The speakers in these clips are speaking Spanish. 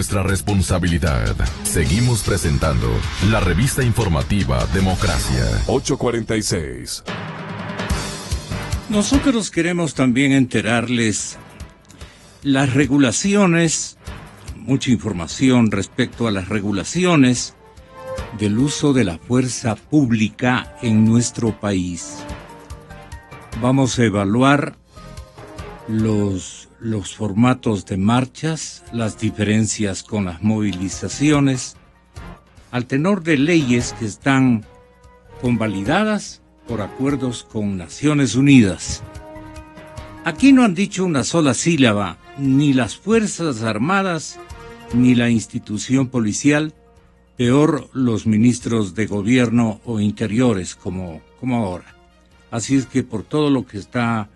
nuestra responsabilidad. Seguimos presentando la revista informativa Democracia. 8:46. Nosotros queremos también enterarles las regulaciones, mucha información respecto a las regulaciones del uso de la fuerza pública en nuestro país. Vamos a evaluar los formatos de marchas, las diferencias con las movilizaciones, al tenor de leyes que están convalidadas por acuerdos con Naciones Unidas. Aquí no han dicho una sola sílaba, ni las Fuerzas Armadas, ni la institución policial, peor los ministros de gobierno o interiores, como ahora. Así es que por todo lo que está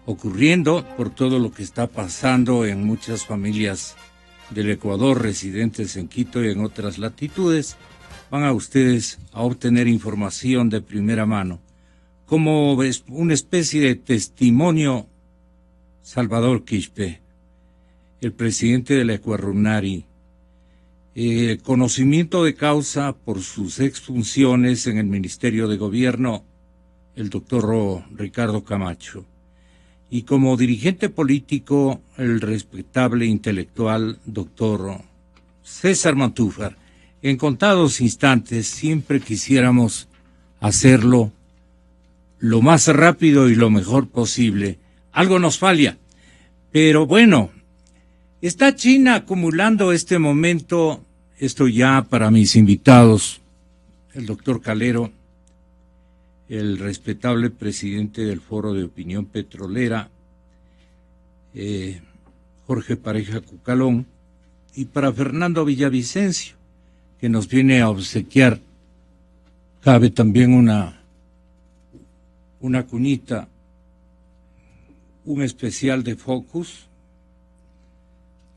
ocurriendo, por todo lo que está pasando en muchas familias del Ecuador, residentes en Quito y en otras latitudes, van a ustedes a obtener información de primera mano, como una especie de testimonio. Salvador Quispe, el presidente de la Ecuarunari, conocimiento de causa por sus exfunciones en el Ministerio de Gobierno, el doctor Ricardo Camacho, y como dirigente político, el respetable intelectual doctor César Mantúfar. En contados instantes siempre quisiéramos hacerlo lo más rápido y lo mejor posible. Algo nos falla, pero bueno, está China acumulando este momento, esto ya para mis invitados, el doctor Calero, el respetable presidente del Foro de Opinión Petrolera, Jorge Pareja Cucalón, y para Fernando Villavicencio, que nos viene a obsequiar, cabe también una cuñita, un especial de Focus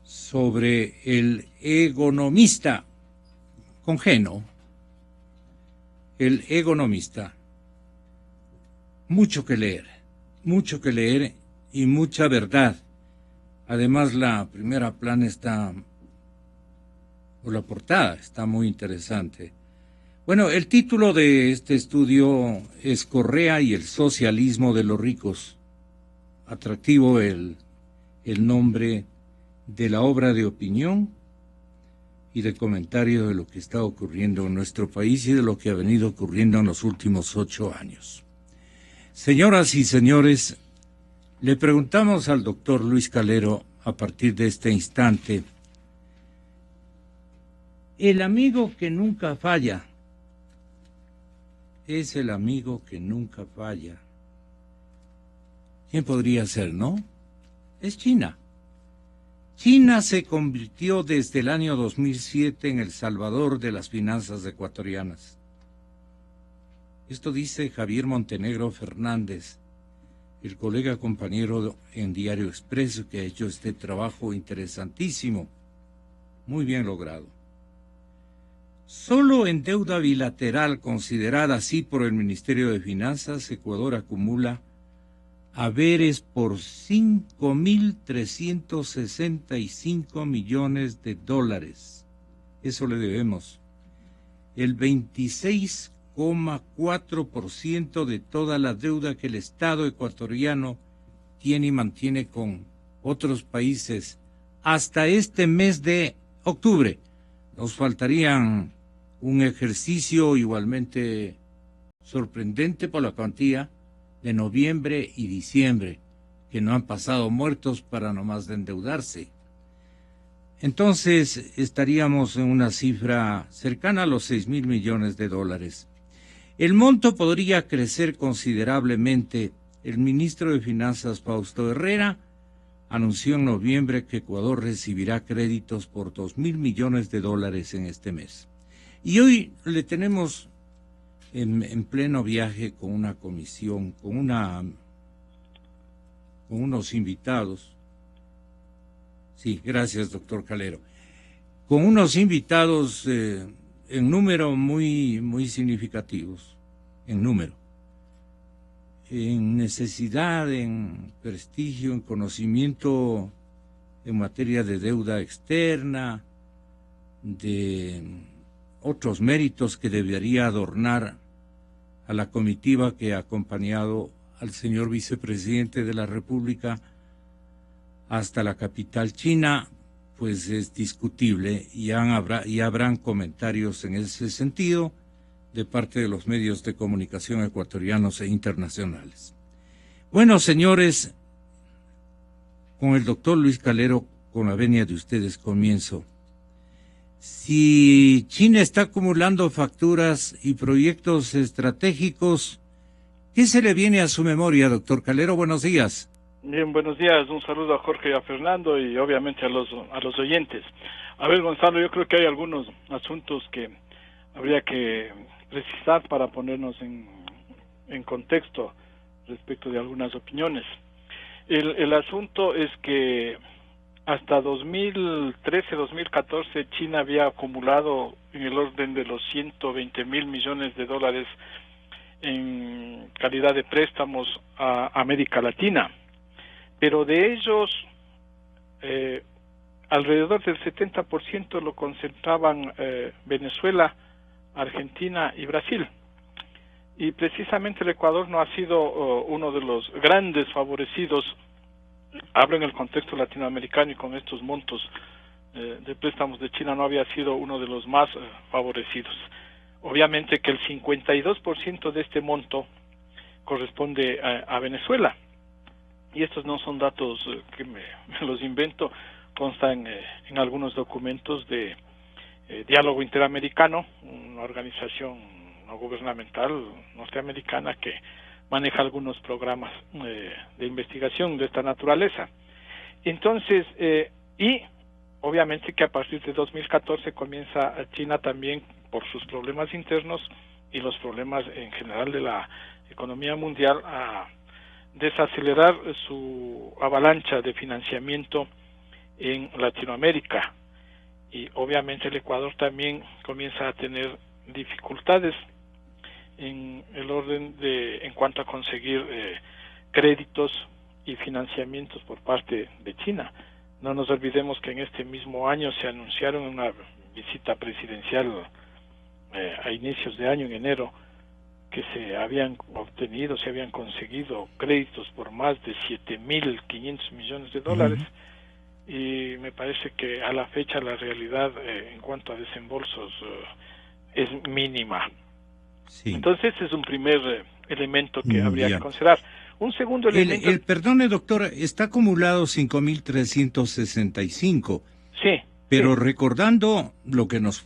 sobre el economista con Geno, el economista. Mucho que leer y mucha verdad. Además la primera plana la portada está muy interesante. Bueno, el título de este estudio es Correa y el socialismo de los ricos. Atractivo el nombre de la obra de opinión y de comentario de lo que está ocurriendo en nuestro país y de lo que ha venido ocurriendo en los últimos 8 años. Señoras y señores, le preguntamos al doctor Luis Calero a partir de este instante, el amigo que nunca falla, es el amigo que nunca falla. ¿Quién podría ser, no? Es China. China se convirtió desde el año 2007 en el salvador de las finanzas ecuatorianas. Esto dice Javier Montenegro Fernández, el colega compañero en Diario Expreso, que ha hecho este trabajo interesantísimo, muy bien logrado. Solo en deuda bilateral, considerada así por el Ministerio de Finanzas, Ecuador acumula haberes por $5.365 millones. Eso le debemos. El 26,4% de toda la deuda que el Estado ecuatoriano tiene y mantiene con otros países hasta este mes de octubre. Nos faltarían un ejercicio igualmente sorprendente por la cuantía de noviembre y diciembre, que no han pasado muertos para nomás de endeudarse. Entonces estaríamos en una cifra cercana a los $6.000 millones. El monto podría crecer considerablemente. El ministro de Finanzas, Fausto Herrera, anunció en noviembre que Ecuador recibirá créditos por $2.000 millones en este mes. Y hoy le tenemos en pleno viaje con una comisión, con unos invitados. Sí, gracias, doctor Calero. Con unos invitados en número muy, muy significativos, en número, en necesidad, en prestigio, en conocimiento en materia de deuda externa, de otros méritos que debería adornar a la comitiva que ha acompañado al señor vicepresidente de la República hasta la capital china, pues es discutible y habrán comentarios en ese sentido de parte de los medios de comunicación ecuatorianos e internacionales. Bueno, señores, con el doctor Luis Calero, con la venia de ustedes comienzo. Si China está acumulando facturas y proyectos estratégicos, ¿qué se le viene a su memoria, doctor Calero? Buenos días. Bien, buenos días. Un saludo a Jorge y a Fernando y obviamente a los oyentes. A ver, Gonzalo, yo creo que hay algunos asuntos que habría que precisar para ponernos en contexto respecto de algunas opiniones. El asunto es que hasta 2013-2014 China había acumulado en el orden de los 120,000 millones de dólares en calidad de préstamos a América Latina. Pero de ellos, alrededor del 70% lo concentraban Venezuela, Argentina y Brasil. Y precisamente el Ecuador no ha sido uno de los grandes favorecidos, hablo en el contexto latinoamericano, y con estos montos de préstamos de China no había sido uno de los más favorecidos. Obviamente que el 52% de este monto corresponde a Venezuela. Y estos no son datos que me los invento, constan en algunos documentos de Diálogo Interamericano, una organización no gubernamental norteamericana que maneja algunos programas de investigación de esta naturaleza. Entonces, y obviamente que a partir de 2014 comienza China también, por sus problemas internos y los problemas en general de la economía mundial, a desacelerar su avalancha de financiamiento en Latinoamérica. Y obviamente el Ecuador también comienza a tener dificultades en el orden en cuanto a conseguir créditos y financiamientos por parte de China. No nos olvidemos que en este mismo año se anunciaron una visita presidencial a inicios de año, en enero, que se habían conseguido créditos por más de 7,500 millones de dólares. Y me parece que a la fecha la realidad en cuanto a desembolsos es mínima. Sí. Entonces es un primer elemento que habría que considerar. Un segundo elemento... Perdone, doctor, está acumulado 5,365. Sí. Pero sí, recordando lo que nos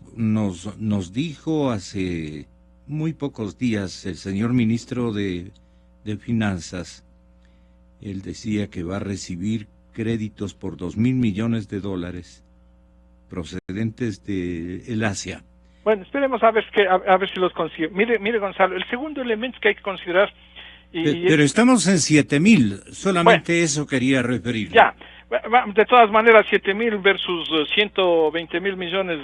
dijo hace muy pocos días el señor ministro de Finanzas, él decía que va a recibir créditos por 2,000 millones de dólares procedentes de el Asia. Bueno, esperemos a ver si los consigue. Mire, Gonzalo, el segundo elemento que hay que considerar... Pero estamos en 7,000, solamente bueno, eso quería referir. Ya, de todas maneras, 7,000 versus 120,000 millones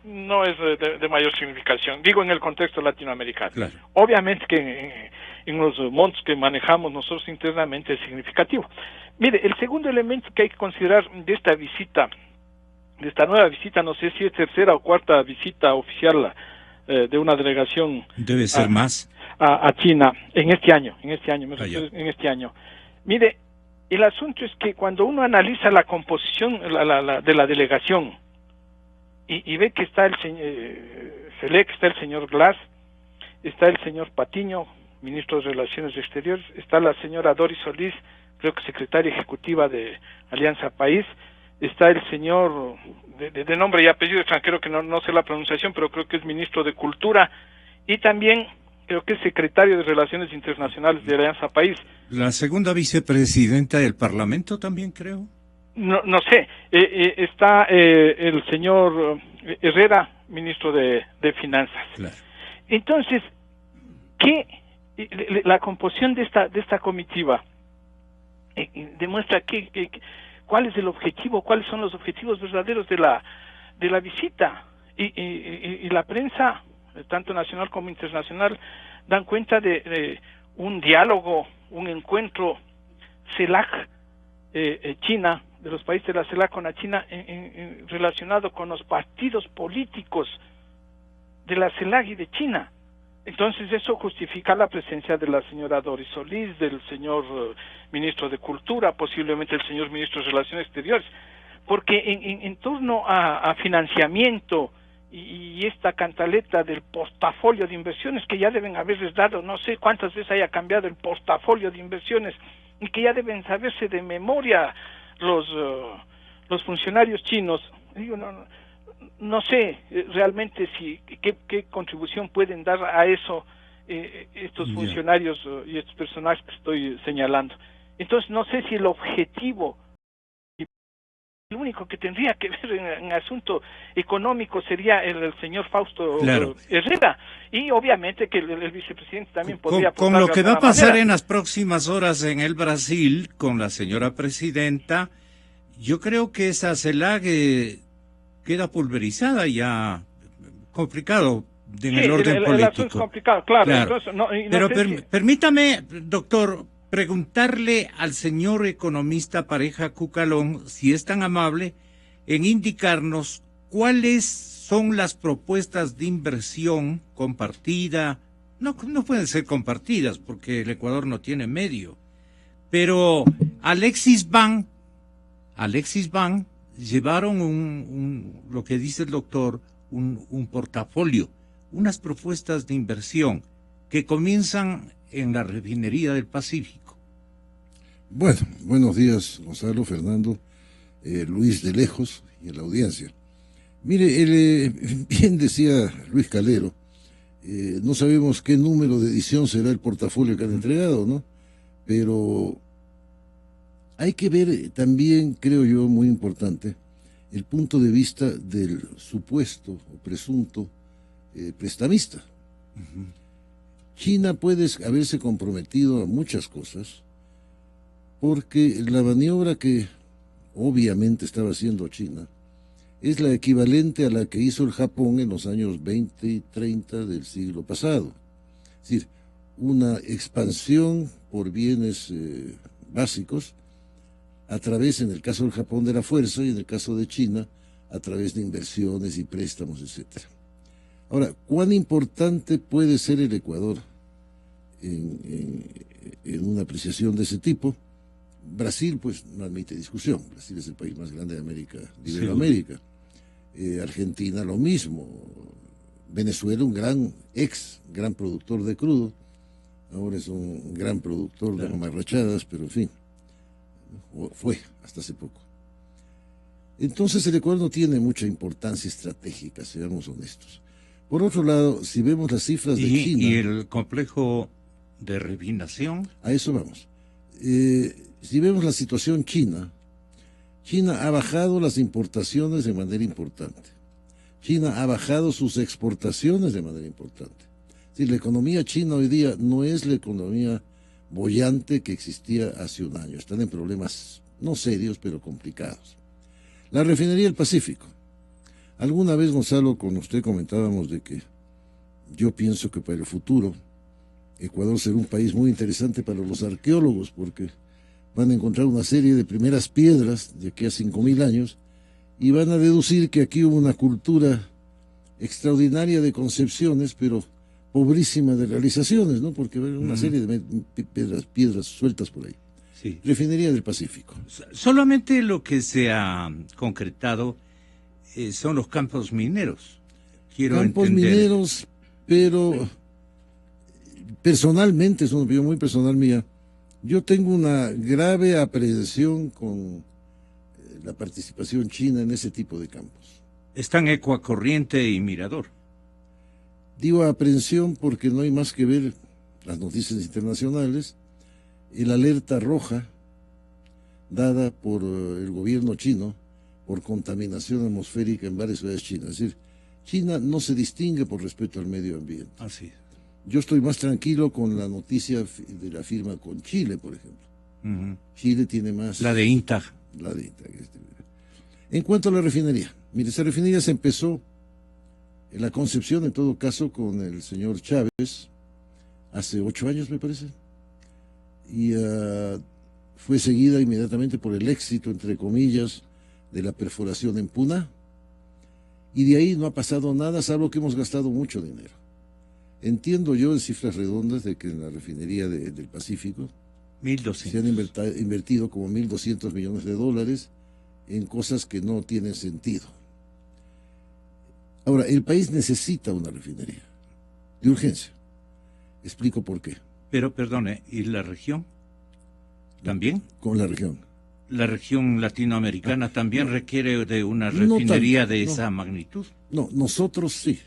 no es de mayor significación, digo en el contexto latinoamericano. Claro. Obviamente que en los montos que manejamos nosotros internamente es significativo. Mire, el segundo elemento que hay que considerar de esta visita, de esta nueva visita, no sé si es tercera o cuarta visita oficial de una delegación. Debe ser más. A China en este año. Mire, el asunto es que cuando uno analiza la composición de la delegación y ve que está el señor Selec, está el señor Glass, está el señor Patiño, ministro de Relaciones Exteriores, está la señora Doris Solís, creo que secretaria ejecutiva de Alianza País, está el señor de nombre y apellido extranjero que no sé la pronunciación, pero creo que es ministro de Cultura, y también creo que es secretario de Relaciones Internacionales de Alianza País. La segunda vicepresidenta del Parlamento también, creo. No sé. Está el señor Herrera, ministro de Finanzas. Claro. Entonces, la composición de esta comitiva demuestra cuál es el objetivo, cuáles son los objetivos verdaderos de la visita. Y la prensa, tanto nacional como internacional, dan cuenta de un diálogo, un encuentro CELAC China, de los países de la CELAC con la China, relacionado con los partidos políticos de la CELAC y de China. Entonces eso justifica la presencia de la señora Doris Solís, del señor ministro de Cultura, posiblemente el señor ministro de Relaciones Exteriores, porque en torno a financiamiento y esta cantaleta del portafolio de inversiones, que ya deben haberles dado, no sé cuántas veces haya cambiado el portafolio de inversiones, y que ya deben saberse de memoria los funcionarios chinos. Digo, no sé realmente qué contribución pueden dar a eso estos funcionarios y estos personajes que estoy señalando. Entonces no sé si el objetivo, el único que tendría que ver en asunto económico sería el señor Fausto Herrera, y obviamente que el vicepresidente también podría aportar. Con lo que va a pasar manera en las próximas horas en el Brasil con la señora presidenta, yo creo que esa CELAC queda pulverizada ya, complicado en el orden político. El asunto es complicado, claro. Entonces, pero permítame, doctor, preguntarle al señor economista Pareja Cucalón, si es tan amable, en indicarnos cuáles son las propuestas de inversión compartida. No pueden ser compartidas porque el Ecuador no tiene medio, pero Alexis Bank llevaron lo que dice el doctor, un portafolio, unas propuestas de inversión que comienzan en la refinería del Pacífico. Bueno, buenos días, Gonzalo, Fernando, Luis de lejos y en la audiencia. Mire, bien decía Luis Calero, no sabemos qué número de edición será el portafolio que han entregado, ¿no? Pero hay que ver también, creo yo, muy importante, el punto de vista del supuesto o presunto prestamista. China puede haberse comprometido a muchas cosas porque la maniobra que obviamente estaba haciendo China es la equivalente a la que hizo el Japón en los años 20 y 30 del siglo pasado. Es decir, una expansión por bienes básicos a través, en el caso del Japón, de la fuerza, y en el caso de China, a través de inversiones y préstamos, etc. Ahora, ¿cuán importante puede ser el Ecuador en una apreciación de ese tipo? Brasil, pues, no admite discusión. Brasil es el país más grande de América, de Iberoamérica. Argentina, lo mismo. Venezuela, un gran productor de crudo. Ahora es un gran productor de mamarrachadas, pero en fin, fue hasta hace poco. Entonces el Ecuador no tiene mucha importancia estratégica, seamos honestos. Por otro lado, si vemos las cifras de China... ¿Y el complejo de refinación? A eso vamos. Si vemos la situación China ha bajado las importaciones de manera importante. China ha bajado sus exportaciones de manera importante. Es decir, la economía china hoy día no es la economía boyante que existía hace un año. Están en problemas no serios, pero complicados. La refinería del Pacífico. Alguna vez, Gonzalo, con usted comentábamos de que yo pienso que para el futuro Ecuador será un país muy interesante para los arqueólogos, porque van a encontrar una serie de primeras piedras de aquí a 5.000 años y van a deducir que aquí hubo una cultura extraordinaria de concepciones, pero pobrísima de realizaciones, ¿no? Porque hay una serie de piedras sueltas por ahí. Sí. Refinería del Pacífico. Solamente lo que se ha concretado son los campos mineros. Campos mineros, pero personalmente, es una opinión muy personal mía, yo tengo una grave aprehensión con la participación china en ese tipo de campos. Están Ecuacorriente y Mirador. Digo aprehensión porque no hay más que ver las noticias internacionales, el alerta roja dada por el gobierno chino por contaminación atmosférica en varias ciudades chinas. Es decir, China no se distingue por respeto al medio ambiente. Así. Yo estoy más tranquilo con la noticia de la firma con Chile, por ejemplo. Chile tiene más... La de INTAG. La de INTAG. En cuanto a la refinería, mire, esa refinería se empezó en la concepción, en todo caso, con el señor Chávez, hace 8 años, me parece. Y fue seguida inmediatamente por el éxito, entre comillas, de la perforación en Puna, y de ahí no ha pasado nada, salvo que hemos gastado mucho dinero. Entiendo yo en cifras redondas de que en la refinería del Pacífico 1.200. se han invertido como 1.200 millones de dólares en cosas que no tienen sentido. Ahora, el país necesita una refinería de urgencia. Explico por qué. Pero, perdone, ¿y la región? ¿También? Con la región. ¿La región latinoamericana también requiere de una No refinería tanto, de no. esa magnitud? No, nosotros sí.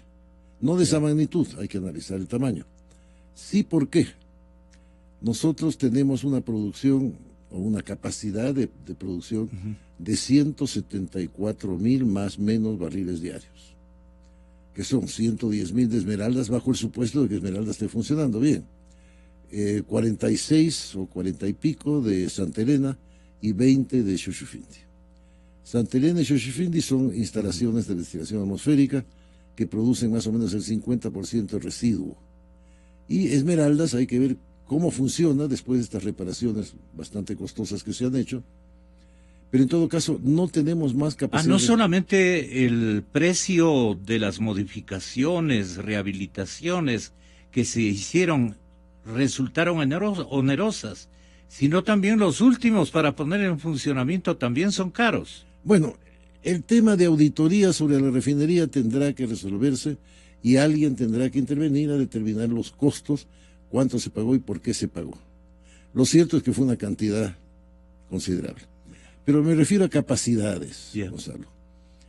No de esa magnitud, hay que analizar el tamaño. Sí, ¿por qué? Nosotros tenemos una producción o una capacidad de producción de 174,000 más menos barriles diarios, que son 110,000 de Esmeraldas, bajo el supuesto de que Esmeralda esté funcionando bien, 46 o 40 y pico de Santa Elena y 20 de Shushufindi. Santa Elena y Shushufindi son instalaciones de destilación atmosférica que producen más o menos el 50% de residuo. Y Esmeraldas hay que ver cómo funciona después de estas reparaciones bastante costosas que se han hecho. Pero en todo caso, no tenemos más capacidad. No solamente el precio de las modificaciones, rehabilitaciones que se hicieron resultaron onerosas, sino también los últimos para poner en funcionamiento también son caros. Bueno, el tema de auditoría sobre la refinería tendrá que resolverse y alguien tendrá que intervenir a determinar los costos, cuánto se pagó y por qué se pagó. Lo cierto es que fue una cantidad considerable. Pero me refiero a capacidades, Gonzalo.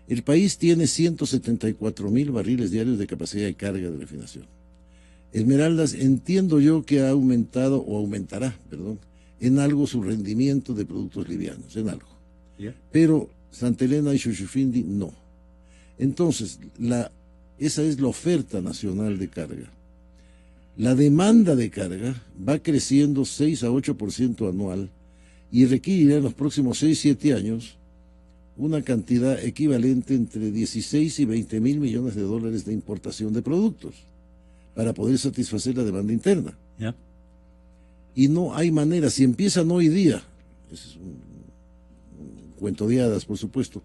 El país tiene 174,000 barriles diarios de capacidad de carga de refinación. Esmeraldas, entiendo yo que ha aumentado, o aumentará, perdón, en algo su rendimiento de productos livianos, en algo. Pero Santa Elena y Shushufindi no. Entonces, esa es la oferta nacional de carga. La demanda de carga va creciendo 6 a 8% anual y requerirá en los próximos 6-7 años una cantidad equivalente entre 16 y 20 mil millones de dólares de importación de productos para poder satisfacer la demanda interna. Y no hay manera, si empiezan hoy día, es un cuento de hadas, por supuesto,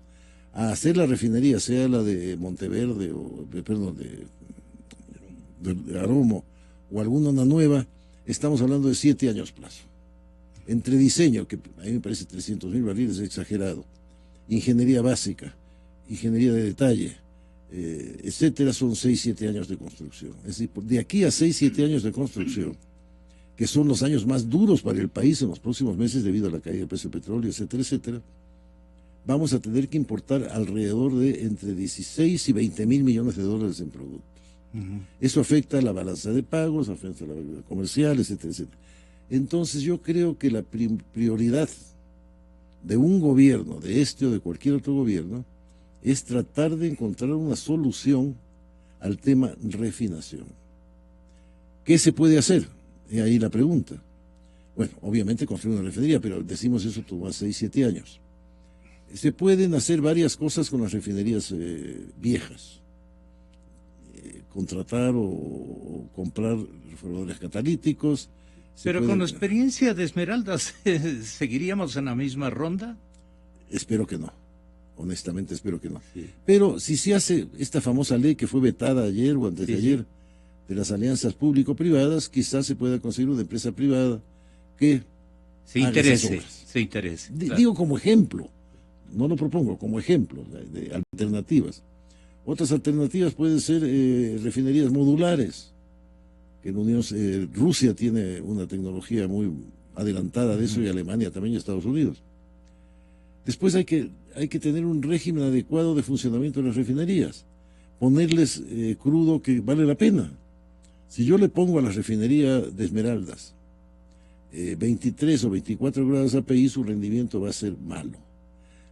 a hacer la refinería, sea la de Monteverde, de Aromo, o alguna nueva, estamos hablando de 7 años plazo. Entre diseño, que a mí me parece 300,000 barriles, es exagerado, ingeniería básica, ingeniería de detalle, etcétera, son 6-7 años de construcción. Es decir, de aquí a 6-7 años de construcción, que son los años más duros para el país en los próximos meses debido a la caída del precio del petróleo, etcétera, etcétera, vamos a tener que importar alrededor de entre 16 y 20 mil millones de dólares en productos. Eso afecta a la balanza de pagos, afecta a la balanza comercial, etcétera, etcétera. Entonces yo creo que la prioridad de un gobierno, de este o de cualquier otro gobierno, es tratar de encontrar una solución al tema refinación. ¿Qué se puede hacer? Y ahí la pregunta. Bueno, obviamente construir una refinería, pero decimos eso toma 6-7 años. Se pueden hacer varias cosas con las refinerías viejas. Contratar o comprar reformadores catalíticos. Pero con la experiencia de Esmeraldas, ¿seguiríamos en la misma ronda? Espero que no. Honestamente espero que no. Sí. Pero si se hace esta famosa ley que fue vetada ayer o antes de ayer, de las alianzas público-privadas, quizás se pueda conseguir una empresa privada que se interese. Claro. Digo como ejemplo, no lo propongo, como ejemplo de alternativas. Otras alternativas pueden ser refinerías modulares, que en Rusia tiene una tecnología muy adelantada de eso, y Alemania también, y Estados Unidos. Después hay que tener un régimen adecuado de funcionamiento de las refinerías, ponerles crudo que vale la pena. Si yo le pongo a la refinería de Esmeraldas 23 o 24 grados API, su rendimiento va a ser malo.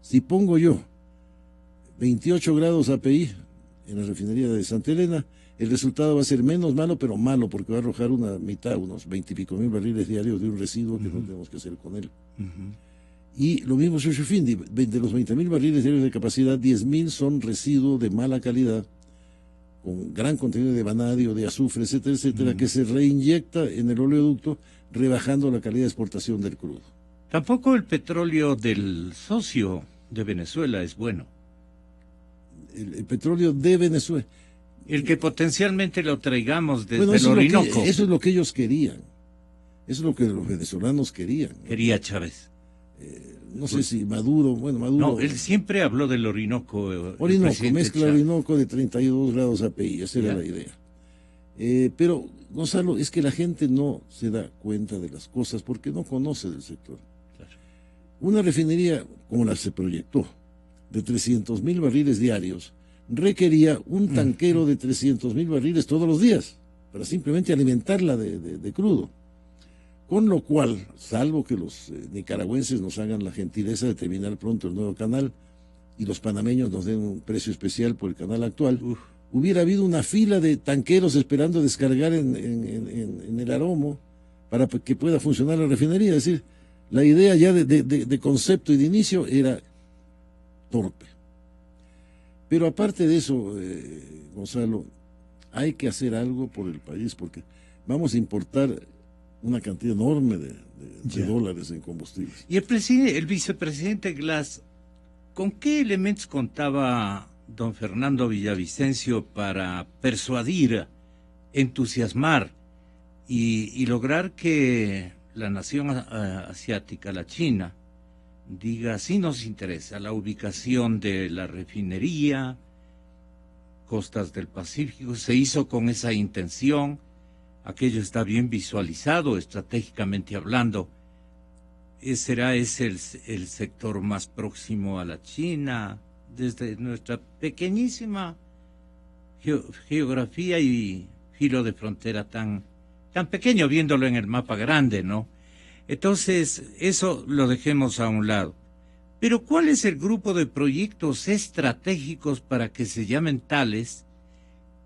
Si pongo yo 28 grados API en la refinería de Santa Elena, el resultado va a ser menos malo, pero malo, porque va a arrojar una mitad, unos 20 y pico mil barriles diarios de un residuo que no tenemos que hacer con él. Y lo mismo Shushufindi, de los 20.000 barriles diarios de capacidad, 10.000 son residuos de mala calidad, con gran contenido de vanadio, de azufre, etcétera, etcétera, que se reinyecta en el oleoducto, rebajando la calidad de exportación del crudo. Tampoco el petróleo del socio de Venezuela es bueno. El petróleo de Venezuela. El que potencialmente lo traigamos desde Bueno, el Orinoco. Eso es lo que ellos querían. Eso es lo que los venezolanos querían, ¿no? Quería Chávez. No sé si Maduro. No, él siempre habló del Orinoco. Orinoco, mezcla Orinoco de 32 grados API, esa era la idea. Pero, Gonzalo, es que la gente no se da cuenta de las cosas porque no conoce del sector. Claro. Una refinería como la se proyectó, de 300.000 barriles diarios, requería un tanquero de 300.000 barriles todos los días, para simplemente alimentarla de crudo. Con lo cual, salvo que los nicaragüenses nos hagan la gentileza de terminar pronto el nuevo canal y los panameños nos den un precio especial por el canal actual, hubiera habido una fila de tanqueros esperando descargar en el Aromo para que pueda funcionar la refinería. Es decir, la idea ya de concepto y de inicio era torpe. Pero aparte de eso, Gonzalo, hay que hacer algo por el país porque vamos a importar una cantidad enorme de dólares en combustibles. Y el vicepresidente Glass, ¿con qué elementos contaba don Fernando Villavicencio para persuadir, entusiasmar y lograr que la nación asiática, la China, diga, sí nos interesa la ubicación de la refinería, costas del Pacífico, se hizo con esa intención, aquello está bien visualizado estratégicamente hablando? ¿Será ese el sector más próximo a la China, desde nuestra pequeñísima geografía y filo de frontera tan pequeño, viéndolo en el mapa grande, ¿no? Entonces, eso lo dejemos a un lado. Pero ¿cuál es el grupo de proyectos estratégicos para que se llamen tales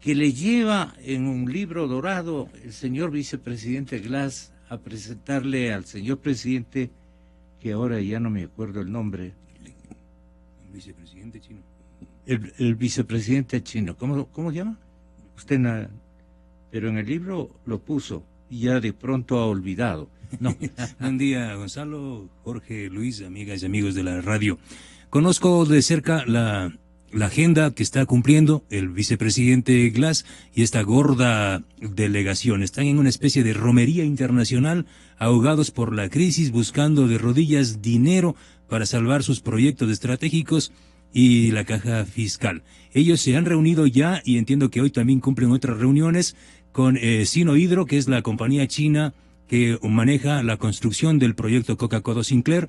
que le lleva en un libro dorado el señor vicepresidente Glass a presentarle al señor presidente, que ahora ya no me acuerdo el nombre? El vicepresidente chino. El vicepresidente chino, ¿cómo se llama? Usted pero en el libro lo puso y ya de pronto ha olvidado. No. Buen día, Gonzalo, Jorge, Luis, amigas y amigos de la radio. Conozco de cerca la agenda que está cumpliendo el vicepresidente Glass y esta gorda delegación. Están en una especie de romería internacional, ahogados por la crisis, buscando de rodillas dinero para salvar sus proyectos estratégicos y la caja fiscal. Ellos se han reunido ya, y entiendo que hoy también cumplen otras reuniones, con Sinohydro, que es la compañía china que maneja la construcción del proyecto Coca-Cola Sinclair.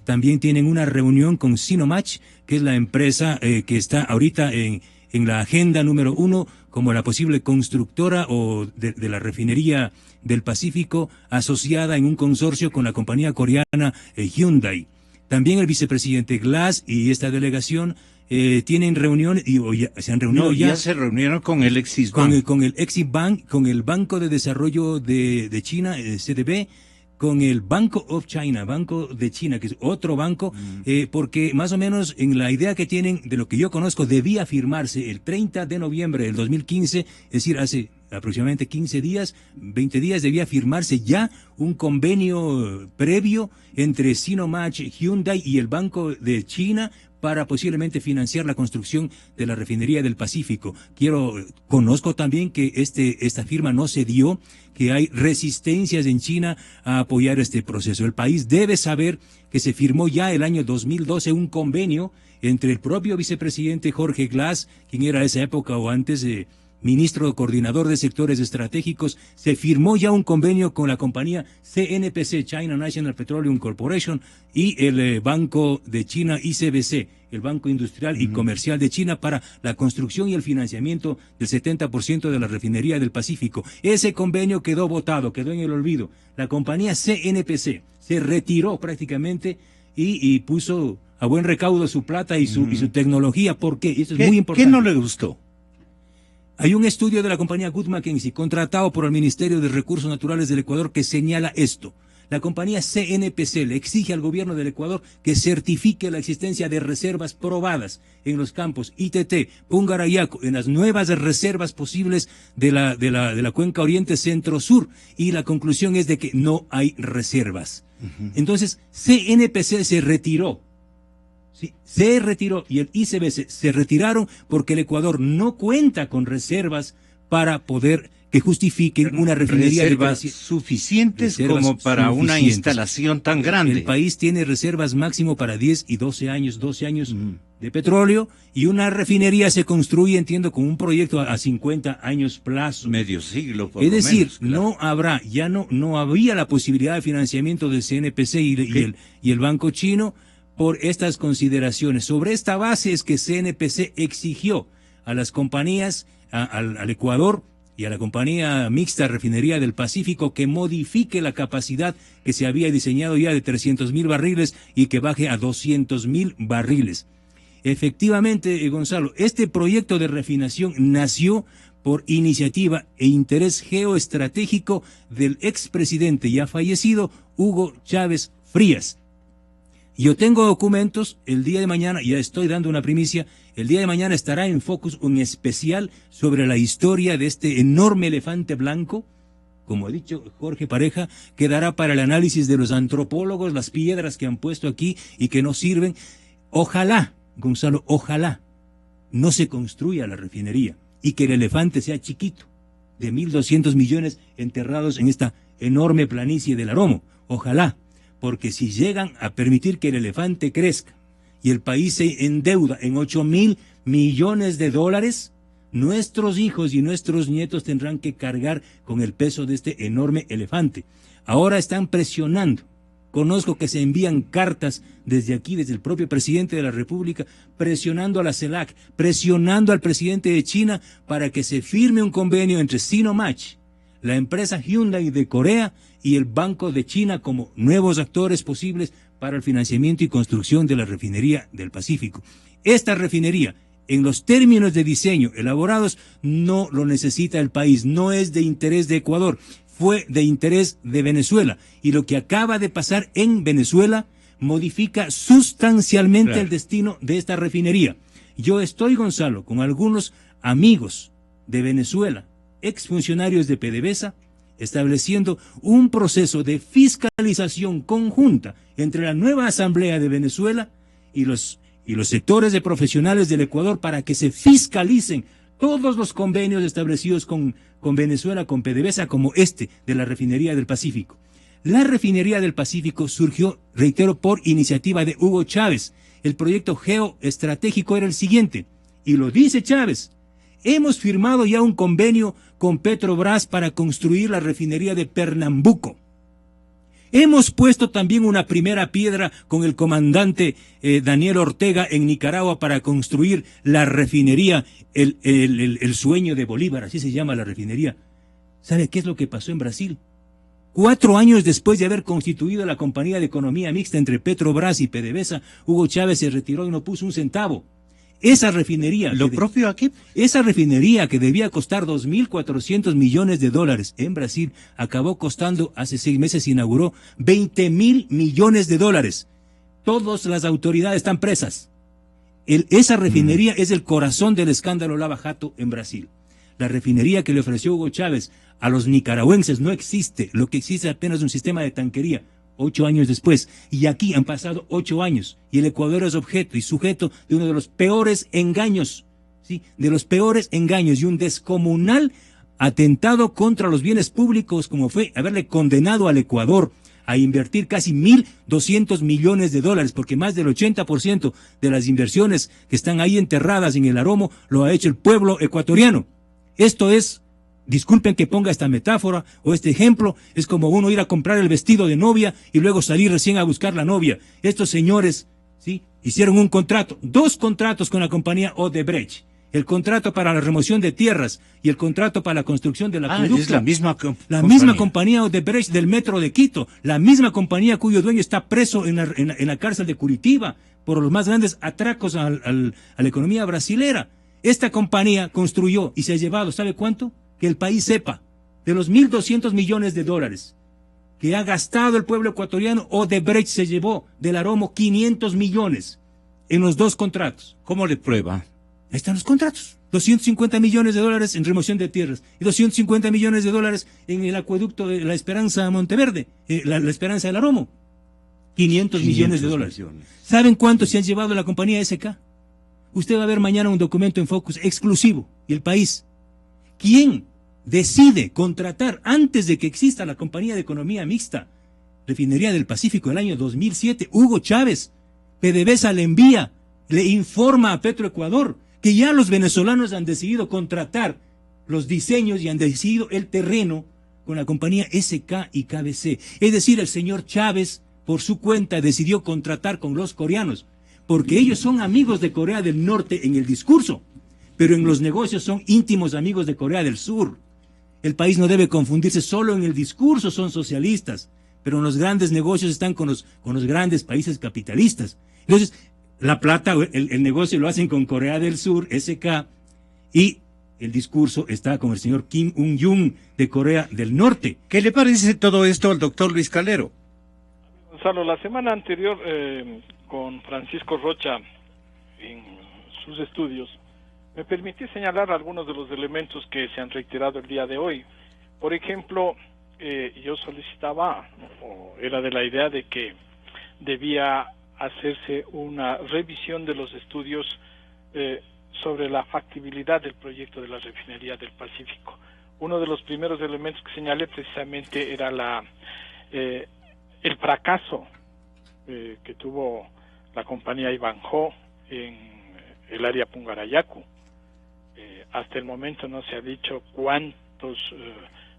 También tienen una reunión con Sinomach, que es la empresa que está ahorita en la agenda número 1 como la posible constructora o de la refinería del Pacífico, asociada en un consorcio con la compañía coreana Hyundai. También el vicepresidente Glass y esta delegación tienen reunión se han reunido ya se reunieron con el Exim Bank. Con el Exim Bank, con el Banco de Desarrollo de China, CDB, con el Banco of China, Banco de China, que es otro banco, porque más o menos en la idea que tienen, de lo que yo conozco, debía firmarse el 30 de noviembre del 2015, es decir, hace aproximadamente 15 días, 20 días, debía firmarse ya un convenio previo entre Sinomach, Hyundai y el Banco de China para posiblemente financiar la construcción de la refinería del Pacífico. Conozco también que esta firma no se dio, que hay resistencias en China a apoyar este proceso. El país debe saber que se firmó ya el año 2012 un convenio entre el propio vicepresidente Jorge Glass, quien era a esa época o antes ministro coordinador de sectores estratégicos. Se firmó ya un convenio con la compañía CNPC, China National Petroleum Corporation, y el Banco de China, ICBC, el Banco Industrial y Comercial de China, para la construcción y el financiamiento del 70% de la refinería del Pacífico. Ese convenio quedó votado, quedó en el olvido. La compañía CNPC se retiró prácticamente y puso a buen recaudo su plata y su tecnología. ¿Por qué? Eso es muy importante. ¿Qué no le gustó? Hay un estudio de la compañía Wood Mackenzie, contratado por el Ministerio de Recursos Naturales del Ecuador, que señala esto. La compañía CNPC le exige al gobierno del Ecuador que certifique la existencia de reservas probadas en los campos ITT, Pungarayaco, en las nuevas reservas posibles de la cuenca Oriente Centro Sur. Y la conclusión es de que no hay reservas. Entonces, CNPC se retiró. Sí, se retiró y el ICBC se retiraron porque el Ecuador no cuenta con reservas para poder que justifiquen una refinería reservas suficientes como para una instalación tan grande. El país tiene reservas máximo para 10 y 12 años de petróleo, y una refinería se construye, entiendo, con un proyecto a 50 años plazo. Medio siglo, por Es lo decir, menos, claro. no habrá, ya no había la posibilidad de financiamiento del CNPC y el Banco Chino por estas consideraciones. Sobre esta base es que CNPC exigió a las compañías, al Ecuador, y a la compañía mixta Refinería del Pacífico que modifique la capacidad que se había diseñado ya de 300.000 barriles y que baje a 200.000 barriles. Efectivamente, Gonzalo, este proyecto de refinación nació por iniciativa e interés geoestratégico del expresidente ya fallecido Hugo Chávez Frías. Yo tengo documentos, el día de mañana, ya estoy dando una primicia, el día de mañana estará en Focus un especial sobre la historia de este enorme elefante blanco, como ha dicho Jorge Pareja, que dará para el análisis de los antropólogos las piedras que han puesto aquí y que no sirven. Ojalá, Gonzalo, ojalá no se construya la refinería y que el elefante sea chiquito, de 1.200 millones enterrados en esta enorme planicie del Aromo. Ojalá. Porque si llegan a permitir que el elefante crezca y el país se endeuda en 8.000 millones de dólares, nuestros hijos y nuestros nietos tendrán que cargar con el peso de este enorme elefante. Ahora están presionando. Conozco que se envían cartas desde aquí, desde el propio presidente de la República, presionando a la CELAC, presionando al presidente de China para que se firme un convenio entre Sinomach, la empresa Hyundai de Corea y el Banco de China como nuevos actores posibles para el financiamiento y construcción de la refinería del Pacífico. Esta refinería, en los términos de diseño elaborados, no lo necesita el país, no es de interés de Ecuador, fue de interés de Venezuela. Y lo que acaba de pasar en Venezuela modifica sustancialmente el destino de esta refinería. Yo estoy, Gonzalo, con algunos amigos de Venezuela, exfuncionarios de PDVSA, estableciendo un proceso de fiscalización conjunta entre la nueva Asamblea de Venezuela y los sectores de profesionales del Ecuador para que se fiscalicen todos los convenios establecidos con Venezuela, con PDVSA, como este de la Refinería del Pacífico. La Refinería del Pacífico surgió, reitero, por iniciativa de Hugo Chávez. El proyecto geoestratégico era el siguiente, y lo dice Chávez: hemos firmado ya un convenio con Petrobras para construir la refinería de Pernambuco. Hemos puesto también una primera piedra con el comandante Daniel Ortega en Nicaragua para construir la refinería, el sueño de Bolívar, así se llama la refinería. ¿Sabe qué es lo que pasó en Brasil? 4 años después de haber constituido la compañía de economía mixta entre Petrobras y PDVSA, Hugo Chávez se retiró y no puso un centavo. Esa refinería, esa refinería que debía costar 2.400 millones de dólares en Brasil, acabó costando, hace 6 meses se inauguró, 20.000 millones de dólares. Todas las autoridades están presas. Esa refinería es el corazón del escándalo Lava Jato en Brasil. La refinería que le ofreció Hugo Chávez a los nicaragüenses no existe. Lo que existe es apenas un sistema de tanquería. 8 años después, y aquí han pasado 8 años, y el Ecuador es objeto y sujeto de uno de los peores engaños, ¿sí? De los peores engaños y un descomunal atentado contra los bienes públicos, como fue haberle condenado al Ecuador a invertir casi 1.200 millones de dólares, porque más del 80% de las inversiones que están ahí enterradas en el Aromo lo ha hecho el pueblo ecuatoriano. Esto es, disculpen que ponga esta metáfora o este ejemplo, es como uno ir a comprar el vestido de novia y luego salir recién a buscar la novia. Estos señores, ¿sí?, hicieron un contrato, 2 contratos con la compañía Odebrecht. El contrato para la remoción de tierras y el contrato para la construcción de la acueducto. Es la misma misma compañía Odebrecht del metro de Quito, la misma compañía cuyo dueño está preso en la cárcel de Curitiba por los más grandes atracos a la economía brasilera. Esta compañía construyó y se ha llevado, ¿sabe cuánto? Que el país sepa, de los 1.200 millones de dólares que ha gastado el pueblo ecuatoriano, Odebrecht se llevó del Aromo 500 millones en los 2 contratos. ¿Cómo le prueba? Ahí están los contratos. 250 millones de dólares en remoción de tierras y 250 millones de dólares en el acueducto de La Esperanza Monteverde, la Esperanza del Aromo. 500 millones de dólares. ¿Saben cuánto se han llevado la compañía SK? Usted va a ver mañana un documento en Focus exclusivo. Y el país. ¿Quién decide contratar antes de que exista la compañía de economía mixta? Refinería del Pacífico el año 2007. Hugo Chávez. PDVSA le envía, le informa a Petroecuador que ya los venezolanos han decidido contratar los diseños y han decidido el terreno con la compañía SK y KBC. Es decir, el señor Chávez, por su cuenta, decidió contratar con los coreanos, porque ellos son amigos de Corea del Norte en el discurso, pero en los negocios son íntimos amigos de Corea del Sur. El país no debe confundirse, solo en el discurso son socialistas, pero en los grandes negocios están con los grandes países capitalistas. Entonces, la plata, el negocio lo hacen con Corea del Sur, SK, y el discurso está con el señor Kim Un-jung de Corea del Norte. ¿Qué le parece todo esto al doctor Luis Calero? Gonzalo, la semana anterior con Francisco Rocha en sus estudios, me permití señalar algunos de los elementos que se han reiterado el día de hoy. Por ejemplo, yo solicitaba, o era de la idea de que debía hacerse una revisión de los estudios sobre la factibilidad del proyecto de la refinería del Pacífico. Uno de los primeros elementos que señalé precisamente era el fracaso que tuvo la compañía Ivanhoe en el área Pungarayacu. Hasta el momento no se ha dicho cuántos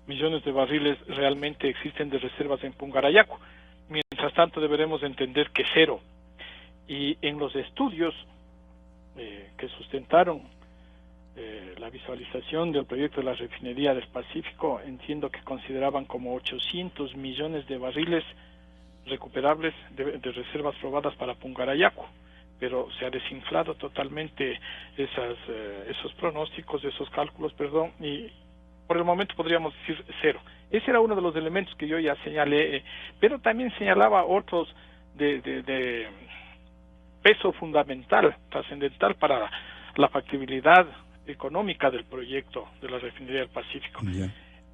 millones de barriles realmente existen de reservas en Pungarayacu. Mientras tanto deberemos entender que cero. Y en los estudios que sustentaron la visualización del proyecto de la refinería del Pacífico, entiendo que consideraban como 800 millones de barriles recuperables de reservas probadas para Pungarayacu, pero se ha desinflado totalmente esos pronósticos, esos cálculos, y por el momento podríamos decir cero. Ese era uno de los elementos que yo ya señalé, pero también señalaba otros de peso fundamental, trascendental para la factibilidad económica del proyecto de la refinería del Pacífico. Yeah.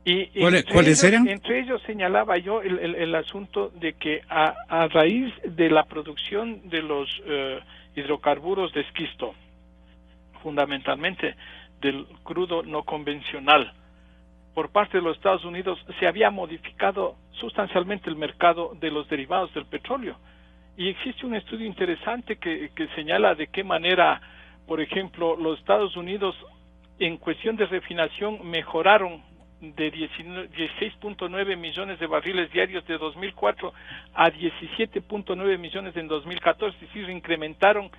Y ¿Cuáles eran? Entre ellos señalaba yo el asunto de que a raíz de la producción de los hidrocarburos de esquisto, fundamentalmente del crudo no convencional, por parte de los Estados Unidos se había modificado sustancialmente el mercado de los derivados del petróleo. Y existe un estudio interesante que señala de qué manera, por ejemplo, los Estados Unidos en cuestión de refinación mejoraron de 16.9 millones de barriles diarios de 2004 a 17.9 millones en 2014, es decir, incrementaron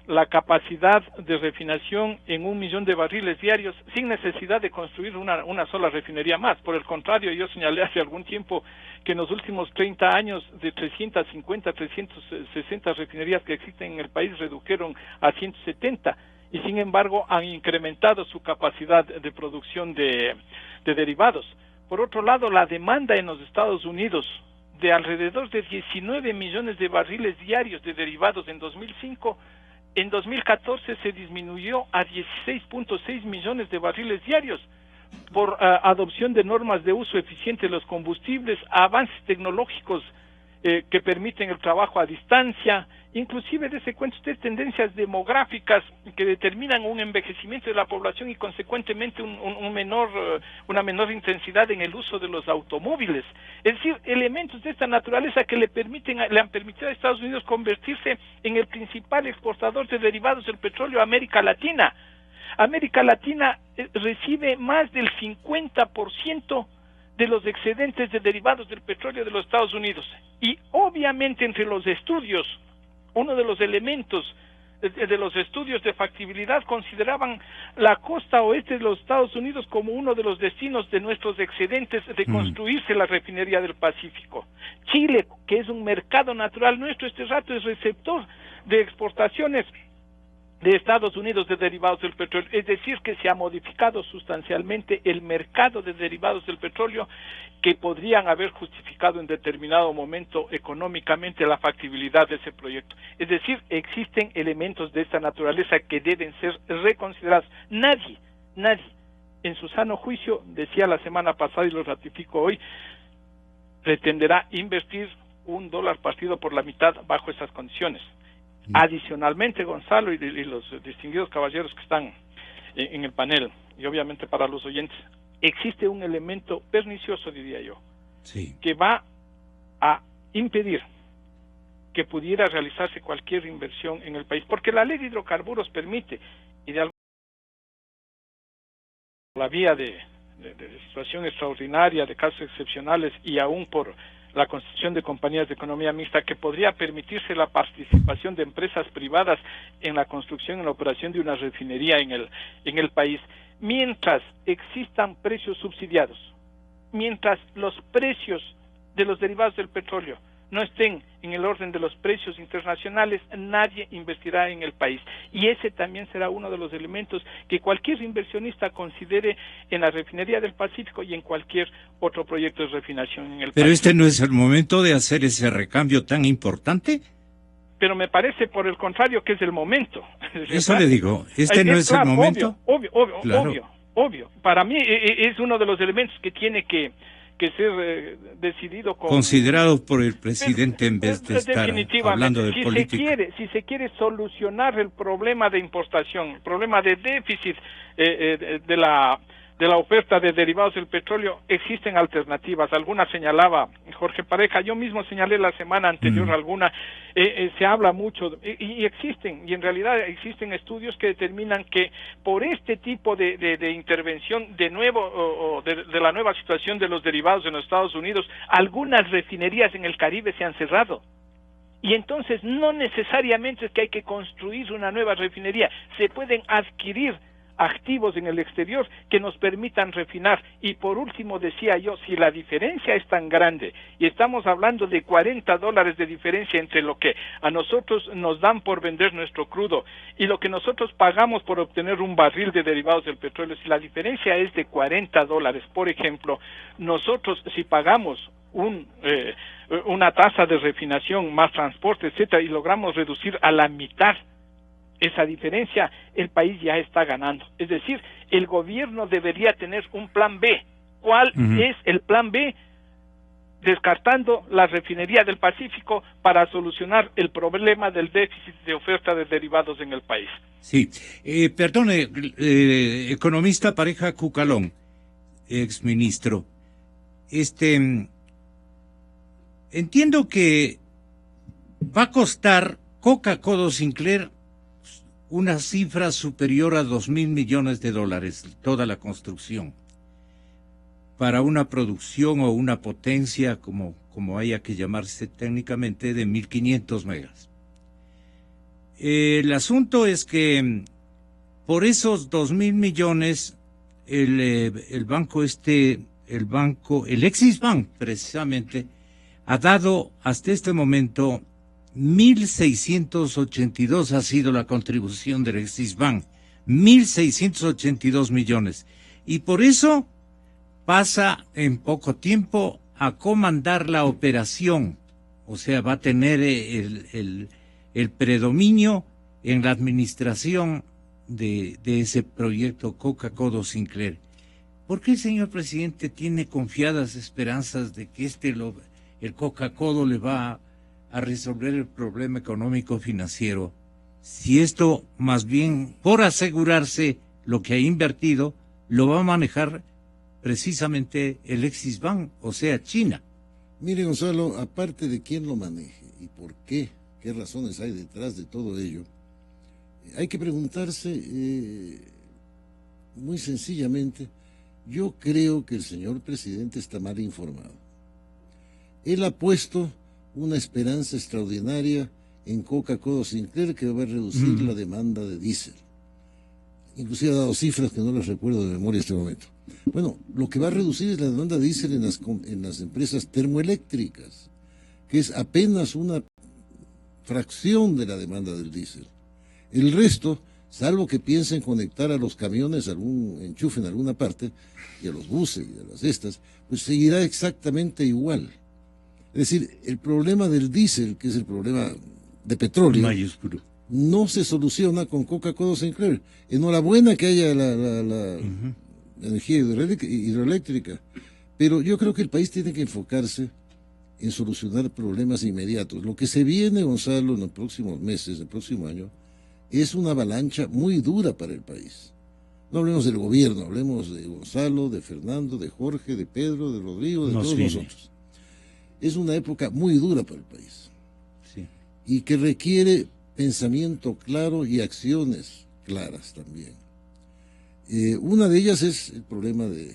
la capacidad de refinación en 1 millón de barriles diarios sin necesidad de construir una sola refinería más. Por el contrario, yo señalé hace algún tiempo que en los últimos 30 años de 350, 360 refinerías que existen en el país redujeron a 170 y sin embargo han incrementado su capacidad de producción de derivados. Por otro lado, la demanda en los Estados Unidos de alrededor de 19 millones de barriles diarios de derivados en 2005, en 2014 se disminuyó a 16.6 millones de barriles diarios por adopción de normas de uso eficiente de los combustibles, avances tecnológicos que permiten el trabajo a distancia, inclusive de cuenta usted tendencias demográficas que determinan un envejecimiento de la población y consecuentemente una menor intensidad en el uso de los automóviles. Es decir, elementos de esta naturaleza que le han permitido a Estados Unidos convertirse en el principal exportador de derivados del petróleo a América Latina. América Latina recibe más del 50% de los excedentes de derivados del petróleo de los Estados Unidos. Y obviamente entre los estudios, uno de los elementos de los estudios de factibilidad consideraban la costa oeste de los Estados Unidos como uno de los destinos de nuestros excedentes de construirse la refinería del Pacífico. Chile, que es un mercado natural nuestro, este rato es receptor de exportaciones de Estados Unidos de derivados del petróleo, es decir, que se ha modificado sustancialmente el mercado de derivados del petróleo que podrían haber justificado en determinado momento económicamente la factibilidad de ese proyecto. Es decir, existen elementos de esta naturaleza que deben ser reconsiderados. Nadie, en su sano juicio, decía la semana pasada y lo ratifico hoy, pretenderá invertir $1 partido por la mitad bajo esas condiciones. Adicionalmente, Gonzalo y los distinguidos caballeros que están en el panel, y obviamente para los oyentes, existe un elemento pernicioso, diría yo, que va a impedir que pudiera realizarse cualquier inversión en el país, porque la ley de hidrocarburos permite, y de la vía de situación extraordinaria, de casos excepcionales, y aún por la constitución de compañías de economía mixta, que podría permitirse la participación de empresas privadas en la construcción y la operación de una refinería en el país, mientras existan precios subsidiados, mientras los precios de los derivados del petróleo no estén en el orden de los precios internacionales, nadie invertirá en el país. Y ese también será uno de los elementos que cualquier inversionista considere en la refinería del Pacífico y en cualquier otro proyecto de refinación en el país. ¿Pero este no es el momento de hacer ese recambio tan importante? Pero me parece, por el contrario, que es el momento. Eso le digo, ¿este no es el momento? Obvio. Para mí es uno de los elementos que tiene que ser decidido considerado por el presidente en vez de estar hablando de política. Si se quiere solucionar el problema de importación, el problema de déficit de la oferta de derivados del petróleo, existen alternativas. Algunas señalaba Jorge Pareja, yo mismo señalé la semana anterior alguna. Se habla mucho y existen, y en realidad existen estudios que determinan que por este tipo de intervención de nuevo de la nueva situación de los derivados en los Estados Unidos, algunas refinerías en el Caribe se han cerrado. Y entonces no necesariamente es que hay que construir una nueva refinería, se pueden adquirir activos en el exterior que nos permitan refinar. Y por último, decía yo, si la diferencia es tan grande y estamos hablando de $40 de diferencia entre lo que a nosotros nos dan por vender nuestro crudo y lo que nosotros pagamos por obtener un barril de derivados del petróleo, si la diferencia es de $40, por ejemplo, nosotros si pagamos una tasa de refinación más transporte, etcétera, y logramos reducir a la mitad esa diferencia, el país ya está ganando. Es decir, el gobierno debería tener un plan B. ¿Cuál es el plan B? Descartando la refinería del Pacífico para solucionar el problema del déficit de oferta de derivados en el país. Sí, perdone, economista Pareja Cucalón, exministro, entiendo que va a costar Coca-Cola Sinclair una cifra superior a $2,000 millones, toda la construcción, para una producción o una potencia, como haya que llamarse técnicamente, de 1.500 megas. El asunto es que por esos 2,000 millones, el Exis Bank, precisamente, ha dado hasta este momento 1.682 ha sido la contribución del Exis Bank, 1.682 millones. Y por eso pasa en poco tiempo a comandar la operación. O sea, va a tener el predominio en la administración de ese proyecto Coca-Cola Sinclair. ¿Por qué el señor presidente tiene confiadas esperanzas de que el Coca-Cola le va a resolver el problema económico financiero, si esto más bien por asegurarse lo que ha invertido lo va a manejar precisamente el Exis Bank, o sea, China? Mire, Gonzalo, aparte de quién lo maneje y por qué razones hay detrás de todo ello, hay que preguntarse muy sencillamente. Yo creo que el señor presidente está mal informado. Él ha puesto una esperanza extraordinaria en Coca-Cola Sinclair que va a reducir la demanda de diésel. Inclusive ha dado cifras que no las recuerdo de memoria en este momento. Bueno, lo que va a reducir es la demanda de diésel en las empresas termoeléctricas, que es apenas una fracción de la demanda del diésel. El resto, salvo que piensen conectar a los camiones algún enchufe en alguna parte, y a los buses y a las pues seguirá exactamente igual. Es decir, el problema del diésel, que es el problema de petróleo, mayúsculo, no se soluciona con Coca-Cola Sinclair. Enhorabuena que haya la energía hidroeléctrica, pero yo creo que el país tiene que enfocarse en solucionar problemas inmediatos. Lo que se viene, Gonzalo, en los próximos meses, el próximo año, es una avalancha muy dura para el país. No hablemos del gobierno, hablemos de Gonzalo, de Fernando, de Jorge, de Pedro, de Rodrigo, de todos nosotros. Es una época muy dura para el país. Sí. Y que requiere pensamiento claro y acciones claras también. Una de ellas es el problema de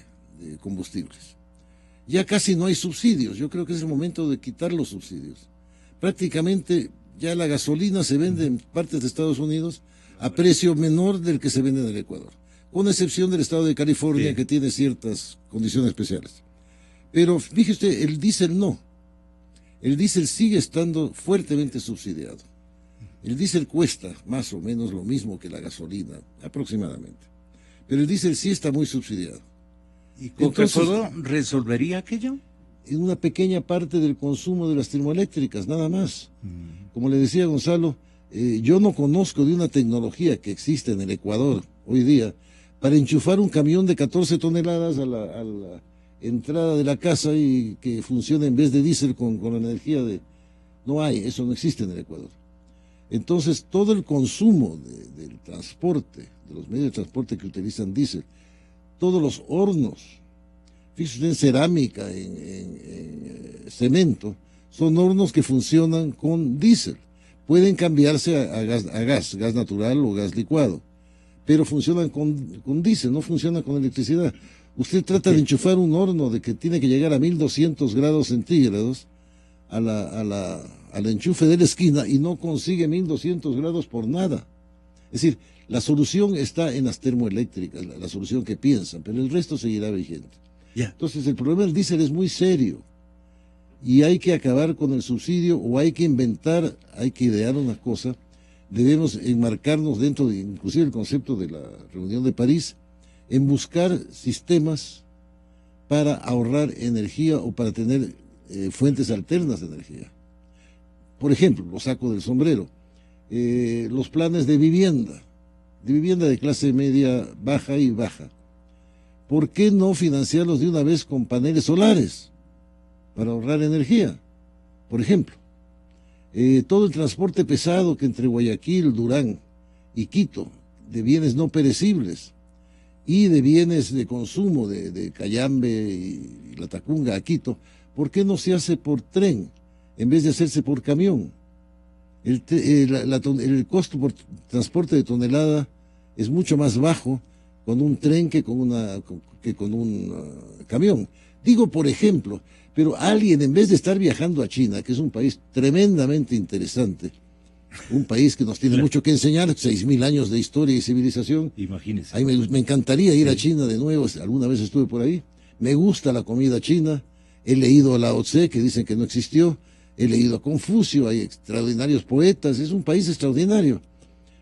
combustibles. Ya casi no hay subsidios, yo creo que es el momento de quitar los subsidios. Prácticamente ya la gasolina se vende en partes de Estados Unidos a precio menor del que se vende en el Ecuador, con excepción del estado de California, sí, que tiene ciertas condiciones especiales. Pero fíjese usted, el diésel no. El diésel sigue estando fuertemente subsidiado. El diésel cuesta más o menos lo mismo que la gasolina, aproximadamente. Pero el diésel sí está muy subsidiado. ¿Y Coca-Cola resolvería aquello? En una pequeña parte del consumo de las termoeléctricas, nada más. Como le decía Gonzalo, yo no conozco de una tecnología que existe en el Ecuador hoy día para enchufar un camión de 14 toneladas a la entrada de la casa y que funcione en vez de diésel con la energía de... No hay, eso no existe en el Ecuador. Entonces, todo el consumo del transporte, de los medios de transporte que utilizan diésel, todos los hornos, fíjese en cerámica, en cemento, son hornos que funcionan con diésel. Pueden cambiarse a gas natural o gas licuado, pero funcionan con diésel, no funcionan con electricidad. Usted trata de enchufar un horno de que tiene que llegar a 1200 grados centígrados al enchufe de la esquina y no consigue 1200 grados por nada. Es decir, la solución está en las termoeléctricas, la solución que piensan, pero el resto seguirá vigente. Entonces, el problema del diésel es muy serio y hay que acabar con el subsidio o hay que inventar, hay que idear una cosa. Debemos enmarcarnos dentro de, inclusive el concepto de la reunión de París, en buscar sistemas para ahorrar energía o para tener fuentes alternas de energía. Por ejemplo, lo saco del sombrero, los planes de vivienda de clase media, baja y baja. ¿Por qué no financiarlos de una vez con paneles solares para ahorrar energía? Por ejemplo, todo el transporte pesado que entre Guayaquil, Durán y Quito, de bienes no perecibles y de bienes de consumo de Cayambe y Latacunga a Quito, ¿por qué no se hace por tren en vez de hacerse por camión? El costo por transporte de tonelada es mucho más bajo con un tren que con un camión. Digo, por ejemplo, pero alguien, en vez de estar viajando a China, que es un país tremendamente interesante, un país que nos tiene mucho que enseñar, 6.000 años de historia y civilización. Imagínese. Ahí me encantaría ir a China de nuevo, alguna vez estuve por ahí. Me gusta la comida china, he leído a Lao Tse, que dicen que no existió, he leído a Confucio, hay extraordinarios poetas, es un país extraordinario.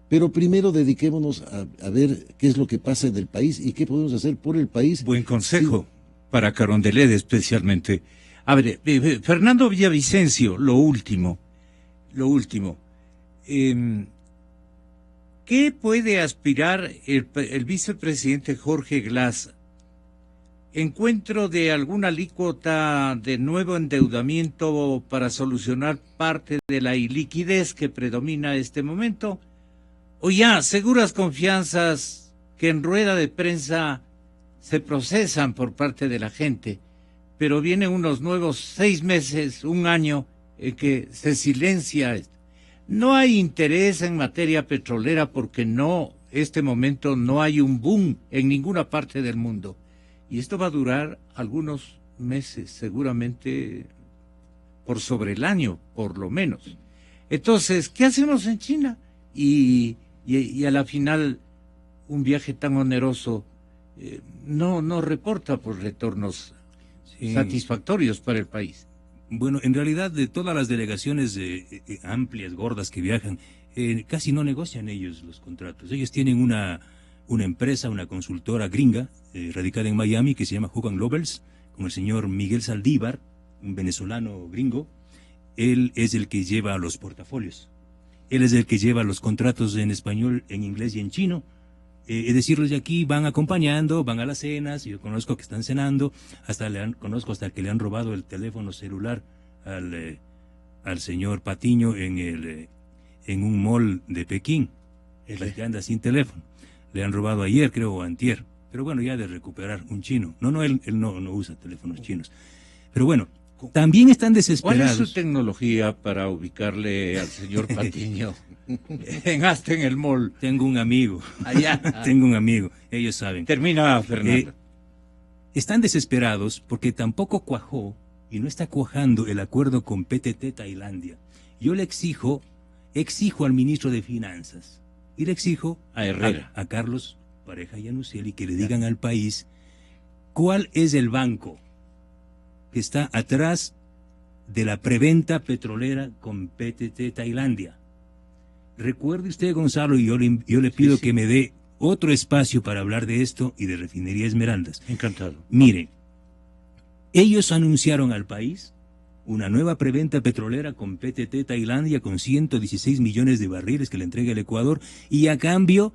Pero primero dediquémonos a ver qué es lo que pasa en el país y qué podemos hacer por el país. Buen consejo para Carondelet especialmente. A ver, Fernando Villavicencio, lo último. ¿Qué puede aspirar el vicepresidente Jorge Glass? ¿Encuentro de alguna alícuota de nuevo endeudamiento para solucionar parte de la iliquidez que predomina en este momento? ¿O ya seguras confianzas que en rueda de prensa se procesan por parte de la gente, pero vienen unos nuevos 6 meses, un año, en que se silencia esto? No hay interés en materia petrolera porque este momento no hay un boom en ninguna parte del mundo. Y esto va a durar algunos meses, seguramente por sobre el año, por lo menos. Entonces, ¿qué hacemos en China? Y a la final, un viaje tan oneroso no reporta por retornos satisfactorios para el país. Bueno, en realidad, de todas las delegaciones amplias, gordas que viajan, casi no negocian ellos los contratos. Ellos tienen una empresa, una consultora gringa, radicada en Miami, que se llama Hogan Lovells, con el señor Miguel Saldívar, un venezolano gringo. Él es el que lleva los portafolios. Él es el que lleva los contratos en español, en inglés y en chino. Es decir, los de aquí van acompañando, van a las cenas, yo conozco que están cenando, conozco hasta que le han robado el teléfono celular al señor Patiño en un mall de Pekín, el que anda sin teléfono. Le han robado ayer, creo, o antier. Pero bueno, ya de recuperar un chino. Él no usa teléfonos chinos. Pero bueno, también están desesperados. ¿Cuál es su tecnología para ubicarle al señor Patiño hasta en el mall? Tengo un amigo. Allá. Tengo un amigo. Ellos saben. Termina, Fernando. Están desesperados porque tampoco cuajó y no está cuajando el acuerdo con PTT Tailandia. Yo le exijo al ministro de Finanzas y le exijo a Herrera, a Carlos Pareja Yanuseli, que le digan al país cuál es el banco que está atrás de la preventa petrolera con PTT Tailandia. Recuerde usted, Gonzalo, y yo le pido que me dé otro espacio para hablar de esto y de Refinería Esmeraldas. Encantado. Mire, ellos anunciaron al país una nueva preventa petrolera con PTT Tailandia con 116 millones de barriles que le entrega el Ecuador y a cambio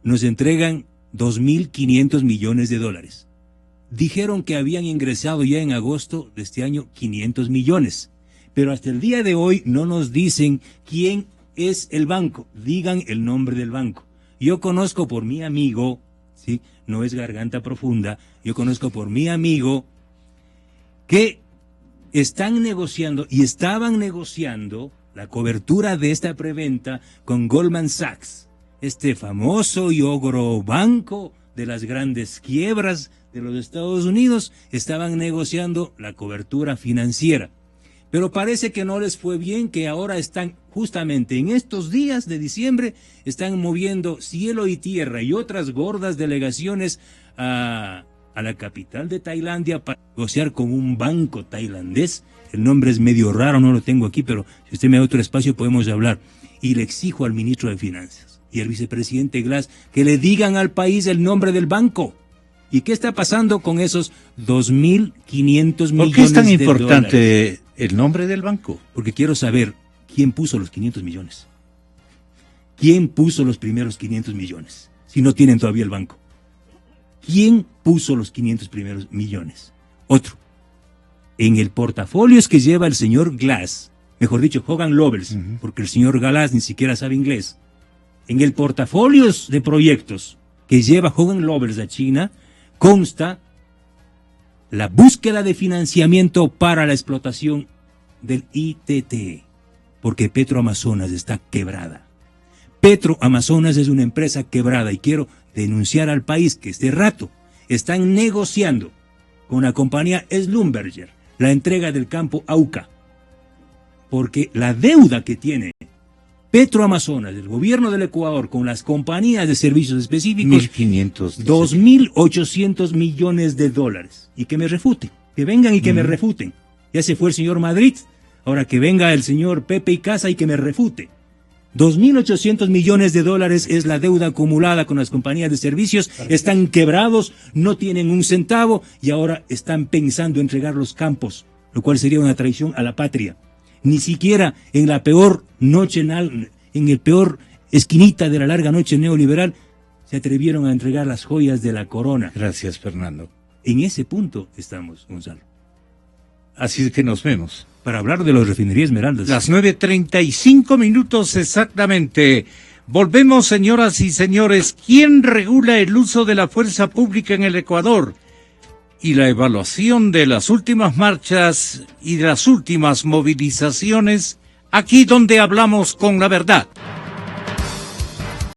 nos entregan 2.500 millones de dólares. Dijeron que habían ingresado ya en agosto de este año 500 millones, pero hasta el día de hoy no nos dicen quién es el banco. Digan el nombre del banco. Yo conozco por mi amigo, ¿sí? No es garganta profunda, yo conozco por mi amigo que están negociando y estaban negociando la cobertura de esta preventa con Goldman Sachs, este famoso y ogro banco de las grandes quiebras de los Estados Unidos. Estaban negociando la cobertura financiera. Pero parece que no les fue bien, que ahora están justamente en estos días de diciembre, están moviendo cielo y tierra y otras gordas delegaciones a la capital de Tailandia para negociar con un banco tailandés. El nombre es medio raro, no lo tengo aquí, pero si usted me da otro espacio podemos hablar. Y le exijo al ministro de Finanzas y al vicepresidente Glass que le digan al país el nombre del banco. ¿Y qué está pasando con esos 2.500 millones de dólares? ¿Por qué es tan importante el nombre del banco? Porque quiero saber quién puso los 500 millones. ¿Quién puso los primeros 500 millones? Si no tienen todavía el banco. ¿Quién puso los 500 primeros millones? Otro. En el portafolio que lleva el señor Glass, mejor dicho, Hogan Lovells, porque el señor Glass ni siquiera sabe inglés. En el portafolio de proyectos que lleva Hogan Lovells a China, consta la búsqueda de financiamiento para la explotación del ITT, porque Petroamazonas está quebrada. Petroamazonas es una empresa quebrada y quiero denunciar al país que este rato están negociando con la compañía Schlumberger la entrega del campo Auca, porque la deuda que tiene Petroamazonas, el gobierno del Ecuador, con las compañías de servicios específicos, 2.800 millones de dólares. Y que me refuten, que vengan y que me refuten. Ya se fue el señor Madrid, ahora que venga el señor Pepe y Casa y que me refute. 2.800 millones de dólares es la deuda acumulada con las compañías de servicios, están quebrados, no tienen un centavo y ahora están pensando entregar los campos, lo cual sería una traición a la patria. Ni siquiera en la peor noche, en el peor esquinita de la larga noche neoliberal, se atrevieron a entregar las joyas de la corona. Gracias, Fernando. En ese punto estamos, Gonzalo. Así es que nos vemos. Para hablar de los Refinería Esmeraldas. Las 9:35 exactamente. Volvemos, señoras y señores. ¿Quién regula el uso de la fuerza pública en el Ecuador? Y la evaluación de las últimas marchas y de las últimas movilizaciones, aquí donde hablamos con la verdad.